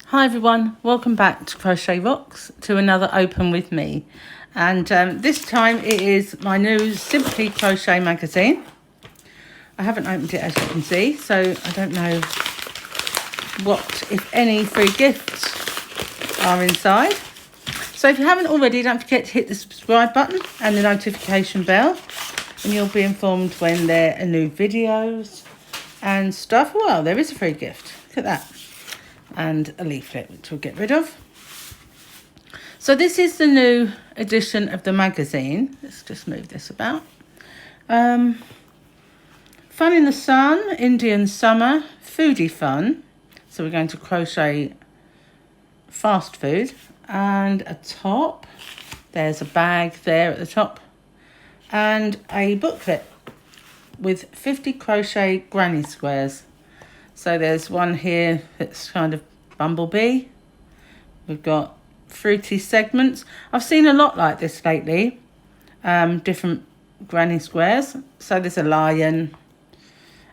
Hi everyone, welcome back to Crochet Rocks, to another open with me. And this time it is my new Simply Crochet magazine. I haven't opened it, as you can see, so I don't know what, if any, free gifts are inside. So if you haven't already, don't forget to hit the subscribe button and the notification bell, and you'll be informed when there are new videos and stuff. Well, there is a free gift, look at that. And a leaflet, which we'll get rid of. So this is the new edition of the magazine. Let's just move this about. Fun in the sun, Indian summer, foodie fun. So we're going to crochet fast food. And a top. There's a bag there at the top. And a booklet with 50 crochet granny squares. So there's one here that's kind of bumblebee. We've got fruity segments. I've seen a lot like this lately. Different granny squares. So there's a lion.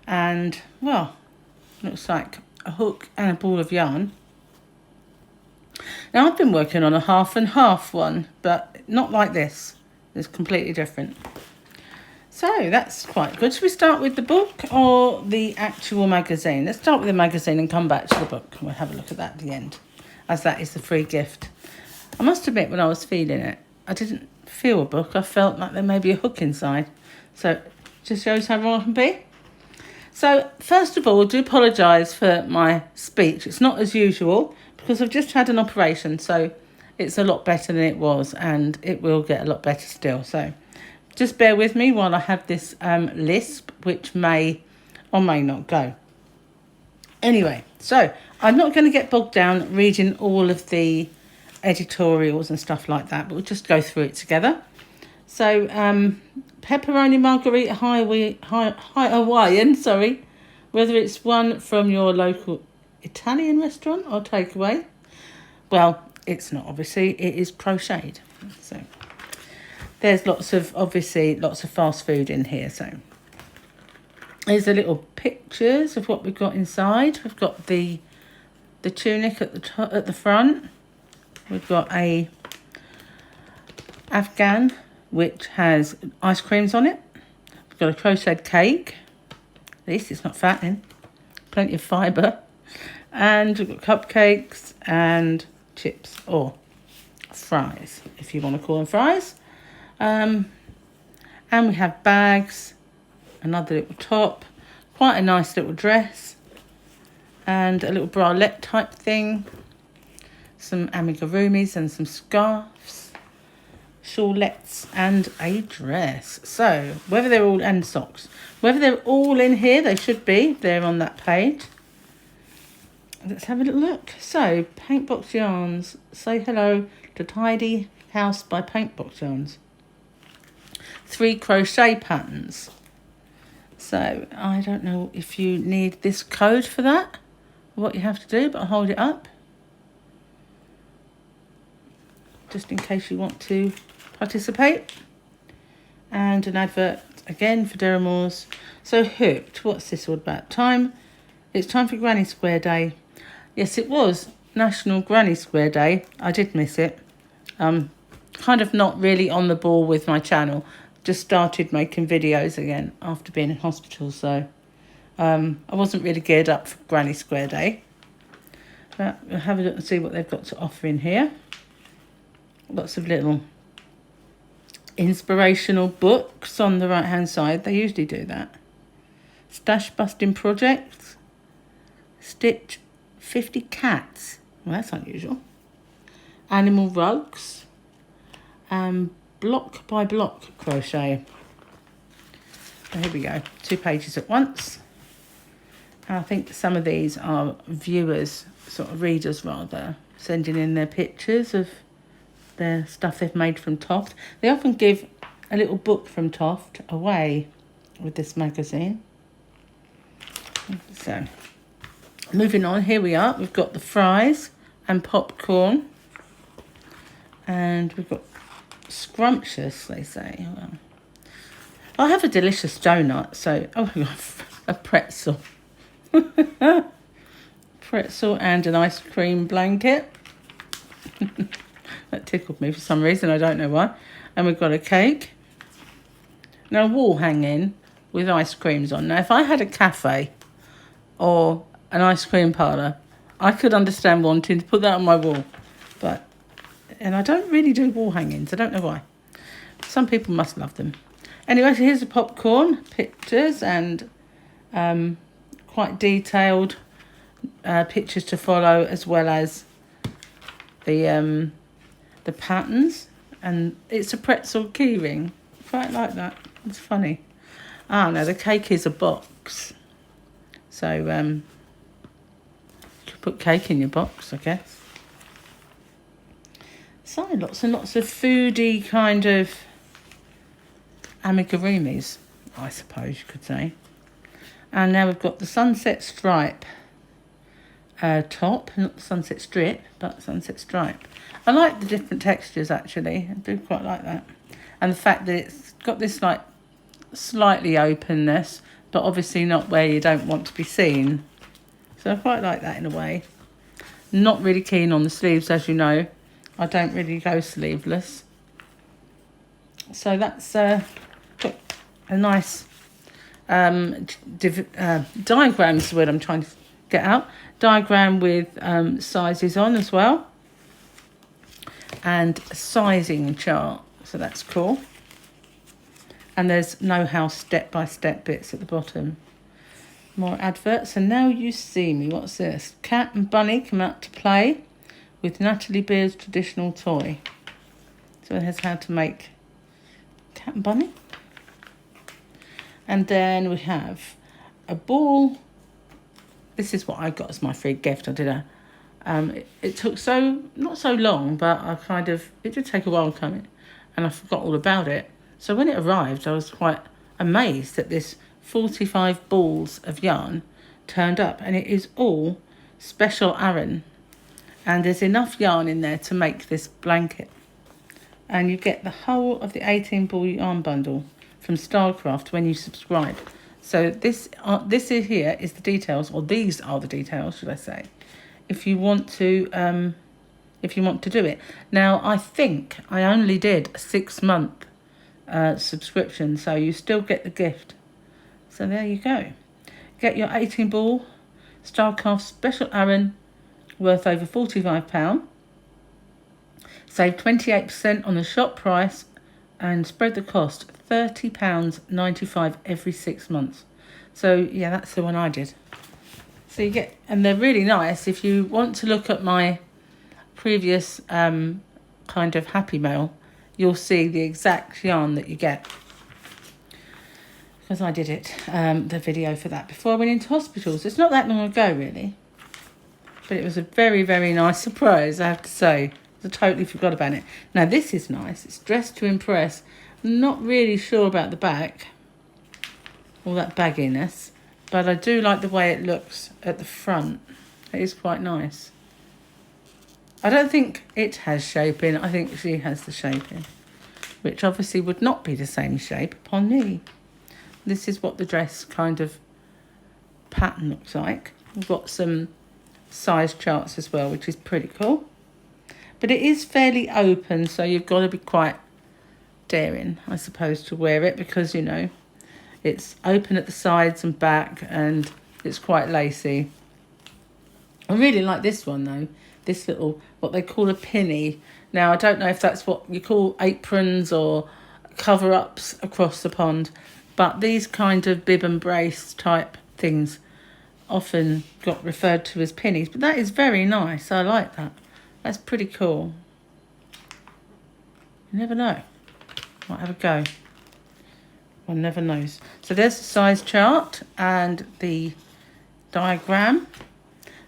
And, well, looks like a hook and a ball of yarn. Now, I've been working on a half and half one, but not like this. It's completely different. So that's quite good. Should we start with the book or the actual magazine? Let's start with the magazine and come back to the book. We'll have a look at that at the end, as that is the free gift. I must admit, when I was feeling it, I didn't feel a book. I felt like there may be a hook inside. So it just shows how wrong I can be. So first of all, I do apologise for my speech. It's not as usual because I've just had an operation. So it's a lot better than it was, and it will get a lot better still. So just bear with me while I have this lisp, which may or may not go. Anyway, so I'm not going to get bogged down reading all of the editorials and stuff like that, but we'll just go through it together. So, pepperoni margherita Hawaiian, whether it's one from your local Italian restaurant or takeaway. Well, it's not, obviously, it is crocheted. So there's lots of fast food in here. So here's the little pictures of what we've got inside. We've got the tunic at the front. We've got a Afghan which has ice creams on it. We've got a crocheted cake. At least it's not fattening. Plenty of fibre. And we've got cupcakes and chips, or fries, if you want to call them fries. And we have bags, another little top, quite a nice little dress, and a little bralette type thing, some amigurumis and some scarves, shawlettes, and a dress. So whether they're all, and socks, whether they're all in here, they should be. They're on that page. Let's have a little look. So Paintbox Yarns, say hello to Tidy House by Paintbox Yarns. 3 crochet patterns. So I don't know if you need this code for that, what you have to do, but I'll hold it up just in case you want to participate. And an advert again for Deramores. So Hooked, what's this all about? It's time for Granny Square Day. Yes, it was National Granny Square Day. I did miss it. Kind of not really on the ball with my channel. Just started making videos again after being in hospital, so I wasn't really geared up for Granny Square Day. But we'll have a look and see what they've got to offer in here. Lots of little inspirational books on the right hand side. They usually do that. Stash busting projects. Stitch 50 cats. Well, that's unusual. Animal rugs. Block by block crochet. There we go. 2 pages at once. And I think some of these are viewers, sort of readers rather, sending in their pictures of their stuff they've made from Toft. They often give a little book from Toft away with this magazine. So moving on, here we are. We've got the fries and popcorn. And we've got scrumptious, they say. Well, I have a delicious donut, so... Oh, a pretzel. pretzel and an ice cream blanket. That tickled me for some reason, I don't know why. And we've got a cake. Now, a wall hanging with ice creams on. Now, if I had a cafe or an ice cream parlour, I could understand wanting to put that on my wall. And I don't really do wall hangings. I don't know why. Some people must love them. Anyway, so here's the popcorn pictures and quite detailed pictures to follow, as well as the patterns. And it's a pretzel keyring. Quite like that. It's funny. No, the cake is a box. So you could put cake in your box, I guess. So lots and lots of foodie kind of amigurumis, I suppose you could say. And now we've got the sunset stripe top, not the sunset strip, but sunset stripe. I like the different textures, actually. I do quite like that. And the fact that it's got this like slightly openness, but obviously not where you don't want to be seen. So I quite like that in a way. Not really keen on the sleeves, as you know. I don't really go sleeveless. So that's got a nice diagram is the word I'm trying to get out. Diagram with sizes on as well. And a sizing chart. So that's cool. And there's know-how step-by-step bits at the bottom. More adverts. And now you see me. What's this? Cat and Bunny come out to play with Natalie Beer's traditional toy. So it has how to make Cat and Bunny. And then we have a ball. This is what I got as my free gift. I did it took not so long, but it did take a while coming, and I forgot all about it. So when it arrived, I was quite amazed that this 45 balls of yarn turned up, and it is all special Aran. And there's enough yarn in there to make this blanket. And you get the whole of the 18 ball yarn bundle from Starcraft when you subscribe. So this here is the details, or these are the details, should I say, if you want to do it. Now, I think I only did a 6-month subscription, so you still get the gift. So there you go. Get your 18 ball Starcraft special Aran, worth over £45. Save 28% on the shop price and spread the cost, £30.95 every 6 months. So yeah, that's the one I did. So you get, and they're really nice. If you want to look at my previous kind of Happy Mail, you'll see the exact yarn that you get. Because I did it, the video for that before I went into hospitals. It's not that long ago, really. But it was a very, very nice surprise, I have to say. I totally forgot about it. Now, this is nice. It's dressed to impress. Not really sure about the back. All that bagginess. But I do like the way it looks at the front. It is quite nice. I don't think it has shaping. I think she has the shaping. Which obviously would not be the same shape upon me. This is what the dress kind of pattern looks like. We've got some size charts as well, which is pretty cool. But it is fairly open, so you've got to be quite daring, I suppose, to wear it, because, you know, it's open at the sides and back, and it's quite lacy. I really like this one, though. This little, what they call a pinny. Now, I don't know if that's what you call aprons or cover-ups across the pond, but these kind of bib and brace type things often got referred to as pinnies. But that is very nice. I like that. That's pretty cool. You never know. Might have a go. One never knows. So there's the size chart and the diagram.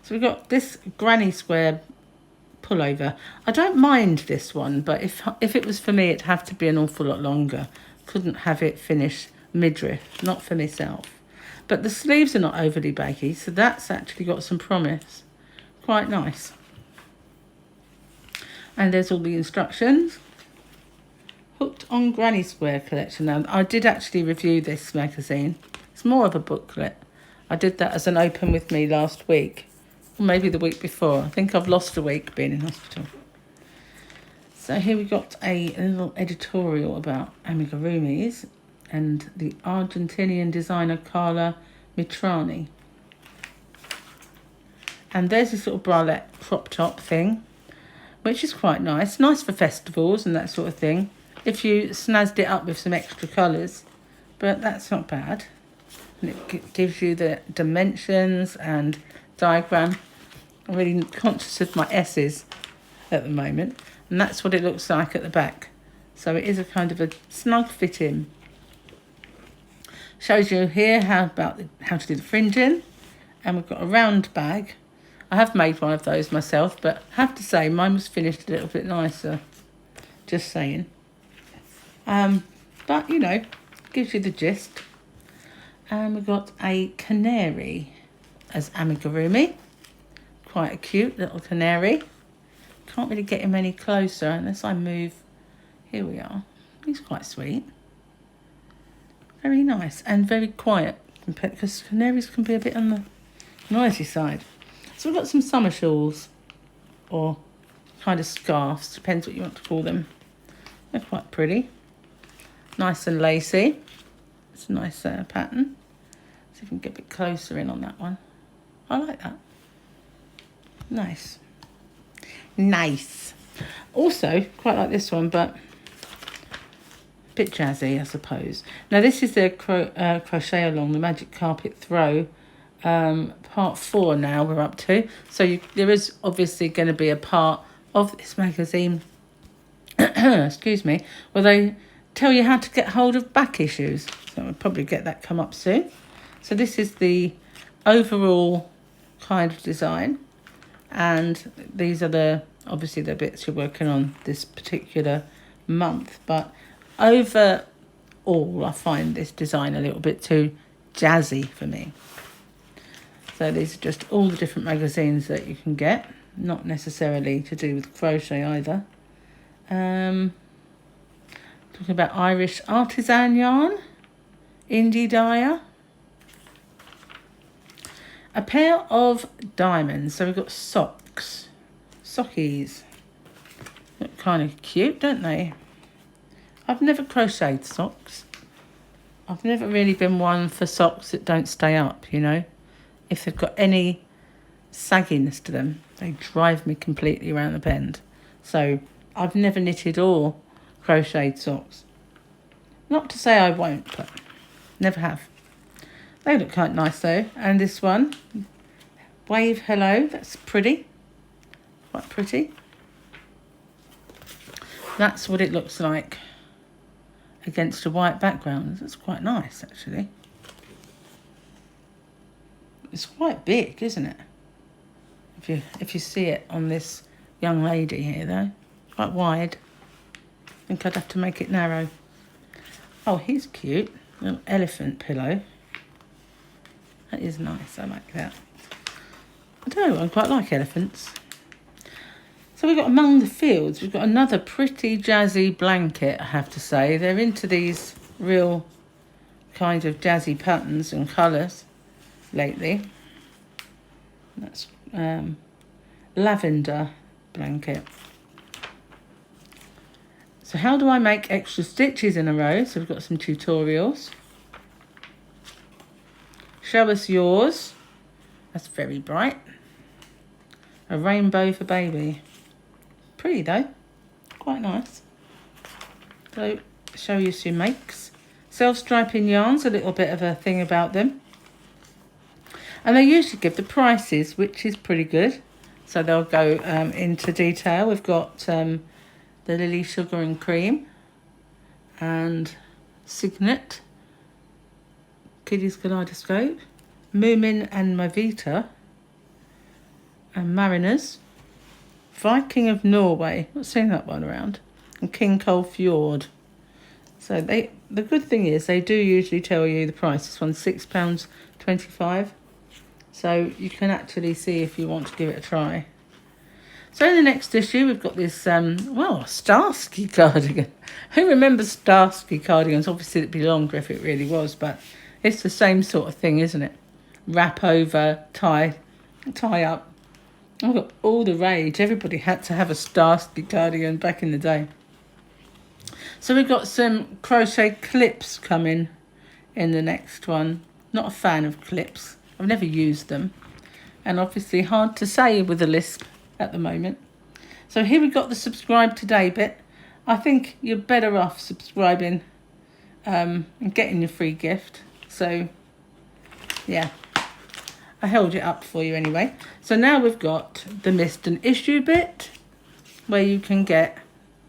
So we've got this granny square pullover. I don't mind this one, but if it was for me, it'd have to be an awful lot longer. Couldn't have it finish midriff, not for myself. But the sleeves are not overly baggy, so that's actually got some promise. Quite nice. And there's all the instructions. Hooked on Granny Square collection. Now, I did actually review this magazine. It's more of a booklet. I did that as an open with me last week. Or maybe the week before. I think I've lost a week being in hospital. So here we got a little editorial about amigurumis and the Argentinian designer Carla Mitrani. And there's this little bralette crop top thing, which is quite nice. Nice for festivals and that sort of thing. If you snazzed it up with some extra colours. But that's not bad. And it gives you the dimensions and diagram. I'm really conscious of my S's at the moment. And that's what it looks like at the back. So it is a kind of a snug fit in. Shows you here how to do the fringing. And we've got a round bag. I have made one of those myself, but I have to say mine was finished a little bit nicer. Just saying. But, you know, gives you the gist. And we've got a canary as amigurumi. Quite a cute little canary. Can't really get him any closer unless I move. Here we are. He's quite sweet. Very nice and very quiet, because canaries can be a bit on the noisy side. So we've got some summer shawls, or kind of scarves, depends what you want to call them. They're quite pretty. Nice and lacy. It's a nice pattern. See if we can get a bit closer in on that one. I like that. Nice. Nice. Also, quite like this one, but a bit jazzy, I suppose. Now, this is the crochet along the Magic Carpet Throw. Part 4 now we're up to. So there is obviously going to be a part of this magazine, excuse me, where they tell you how to get hold of back issues. So we'll probably get that come up soon. So this is the overall kind of design. And these are obviously the bits you're working on this particular month. But overall, I find this design a little bit too jazzy for me. So these are just all the different magazines that you can get. Not necessarily to do with crochet either. Talking about Irish artisan yarn. Indie dyer. A pair of diamonds. So we've got socks. Sockies. Look kind of cute, don't they? I've never crocheted socks. I've never really been one for socks that don't stay up, you know. If they've got any sagginess to them, they drive me completely around the bend. So I've never knitted or crocheted socks. Not to say I won't, but never have. They look quite nice though. And this one, Wave Hello, that's pretty. Quite pretty. That's what it looks like against a white background. That's quite nice actually. It's quite big, isn't it? If you see it on this young lady here though. Quite wide. I think I'd have to make it narrow. Oh, he's cute. Little elephant pillow. That is nice. I like that. I don't know, I quite like elephants. So we've got Among the Fields. We've got another pretty jazzy blanket, I have to say. They're into these real kind of jazzy patterns and colours lately. That's lavender blanket. So how do I make extra stitches in a row? So we've got some tutorials. Show us yours. That's very bright. A rainbow for baby. Pretty though. Quite nice. So show you some makes. Self-striping yarns, a little bit of a thing about them. And they usually give the prices, which is pretty good. So they'll go into detail. We've got the Lily Sugar and Cream and Signet, Kiddies Kaleidoscope, Moomin and Mavita, and Mariners, Viking of Norway, not seen that one around, and King Cole Fjord. So the good thing is they do usually tell you the price. This one's £6.25. So you can actually see if you want to give it a try. So in the next issue, we've got this, Starsky cardigan. Who remembers Starsky cardigans? Obviously, it'd be longer if it really was, but it's the same sort of thing, isn't it? Wrap over, tie up. I've got all the rage. Everybody had to have a Starsky cardigan back in the day. So we've got some crochet clips coming in the next one. Not a fan of clips. I've never used them. And obviously hard to say with a lisp at the moment. So here we've got the subscribe today bit. I think you're better off subscribing and getting your free gift. So yeah, I held it up for you anyway. So now we've got the missed an issue bit where you can get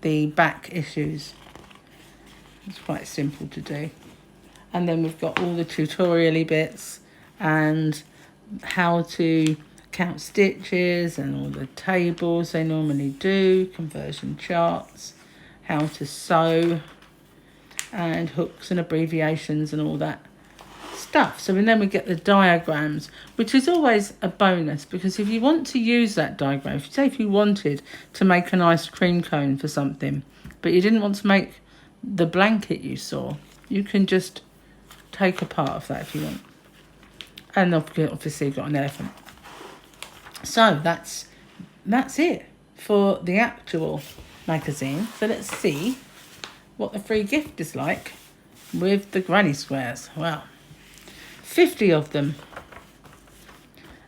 the back issues. It's quite simple to do. And then we've got all the tutorial-y bits and how to count stitches and all the tables they normally do, conversion charts, how to sew, and hooks and abbreviations and all that stuff. So then we get the diagrams, which is always a bonus, because if you want to use that diagram, if you wanted to make an ice cream cone for something, but you didn't want to make the blanket you saw, you can just take a part of that if you want. And obviously you've got an elephant. So that's it for the actual magazine. So let's see what the free gift is like with the granny squares. Wow, 50 of them.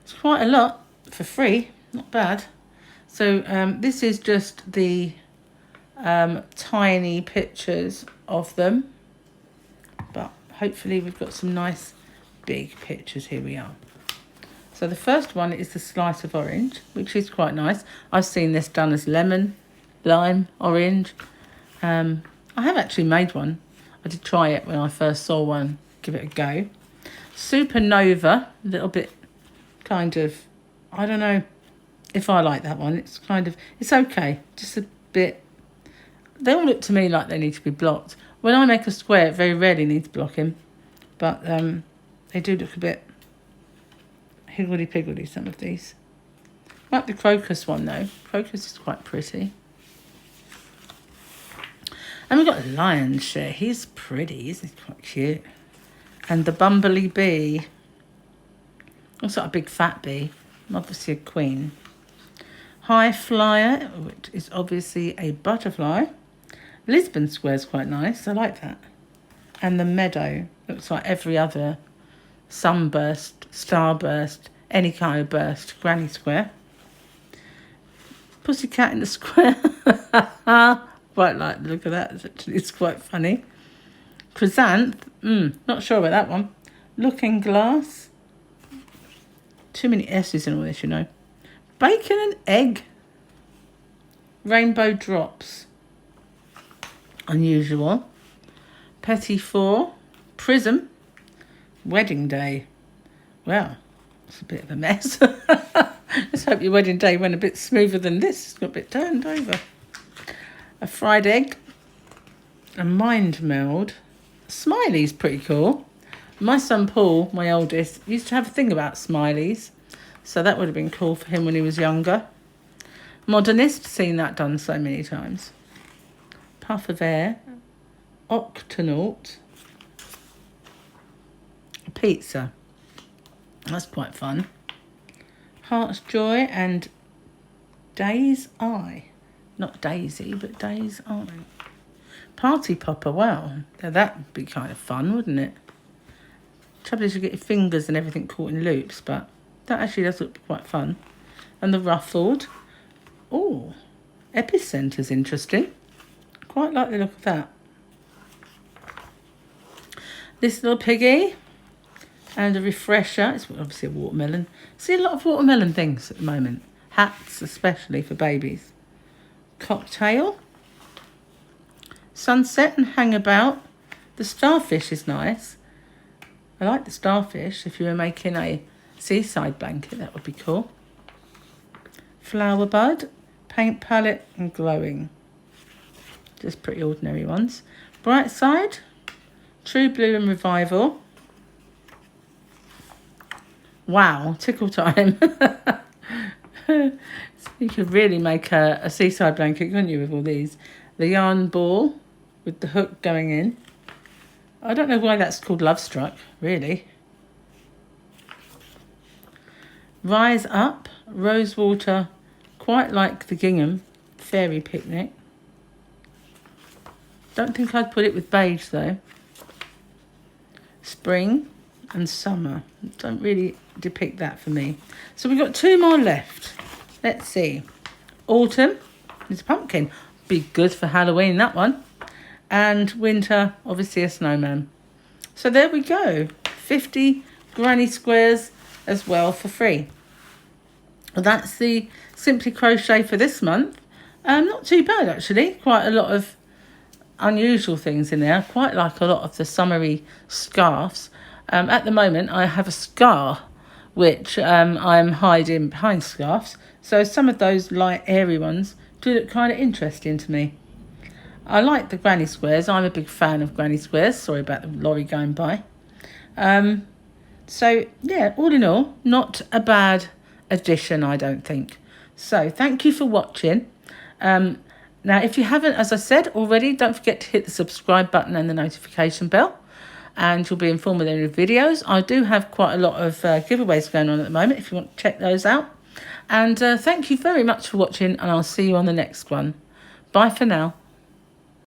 It's quite a lot for free, not bad. So this is just the tiny pictures of them, but hopefully we've got some nice big pictures. Here we are. So the first one is the slice of orange, which is quite nice. I've seen this done as lemon, lime, orange. I have actually made one. I did try it when I first saw one, give it a go. Supernova, a little bit kind of, I don't know if I like that one. It's kind of, it's okay, just a bit. They all look to me like they need to be blocked. When I make a square, it very rarely needs blocking, but they do look a bit higgledy-piggledy, some of these. Like the crocus one, though. Crocus is quite pretty. And we've got a lion's share. He's pretty, isn't he? Quite cute. And the bumblebee bee. Looks like a big fat bee. Obviously a queen. High flyer, which is obviously a butterfly. Lisbon square's quite nice. I like that. And the meadow. Looks like every other sunburst, starburst, any kind of burst, granny square. Pussycat in the square. Quite like the look of that. It's quite funny. Chrysanth. Not sure about that one. Looking glass. Too many S's in all this, you know. Bacon and egg. Rainbow drops. Unusual. Petit four. Prism. Wedding day. Well, it's a bit of a mess. Let's hope your wedding day went a bit smoother than this. It's got a bit turned over. A fried egg. A mind meld. Smiley's pretty cool. My son Paul, my oldest, used to have a thing about smileys. So that would have been cool for him when he was younger. Modernist, seen that done so many times. Puff of air. Octonaut. Pizza. That's quite fun. Heart's Joy and Day's Eye. Not Daisy, but Day's Eye. Party Popper. Wow. Now that would be kind of fun, wouldn't it? Trouble is you get your fingers and everything caught in loops, but that actually does look quite fun. And the ruffled. Oh, Epicenter's interesting. Quite like the look of that. This little piggy. And a refresher. It's obviously a watermelon. See a lot of watermelon things at the moment. Hats, especially for babies. Cocktail. Sunset and hangabout. The starfish is nice. I like the starfish. If you were making a seaside blanket, that would be cool. Flower bud. Paint palette and glowing. Just pretty ordinary ones. Bright side. True blue and revival. Wow, tickle time. You could really make a seaside blanket, couldn't you, with all these? The yarn ball with the hook going in. I don't know why that's called Love Struck, really. Rise Up, Rosewater, quite like the gingham, Fairy Picnic. Don't think I'd put it with beige though. Spring and Summer. Don't really depict that for me. So we've got 2 more left. Let's see. Autumn is a pumpkin. Be good for Halloween, that one. And winter, obviously a snowman. So there we go. 50 granny squares as well for free. Well, that's the Simply Crochet for this month. Not too bad actually. Quite a lot of unusual things in there. Quite like a lot of the summery scarves. At the moment I have a scar which I'm hiding behind scarves. So some of those light airy ones do look kind of interesting to me. I like the granny squares. I'm a big fan of granny squares. Sorry about the lorry going by. So yeah, all in all, not a bad addition, I don't think. So thank you for watching. Now, if you haven't, as I said already, don't forget to hit the subscribe button and the notification bell, and you'll be informed with any videos. I do have quite a lot of giveaways going on at the moment, if you want to check those out. And thank you very much for watching, and I'll see you on the next one. Bye for now.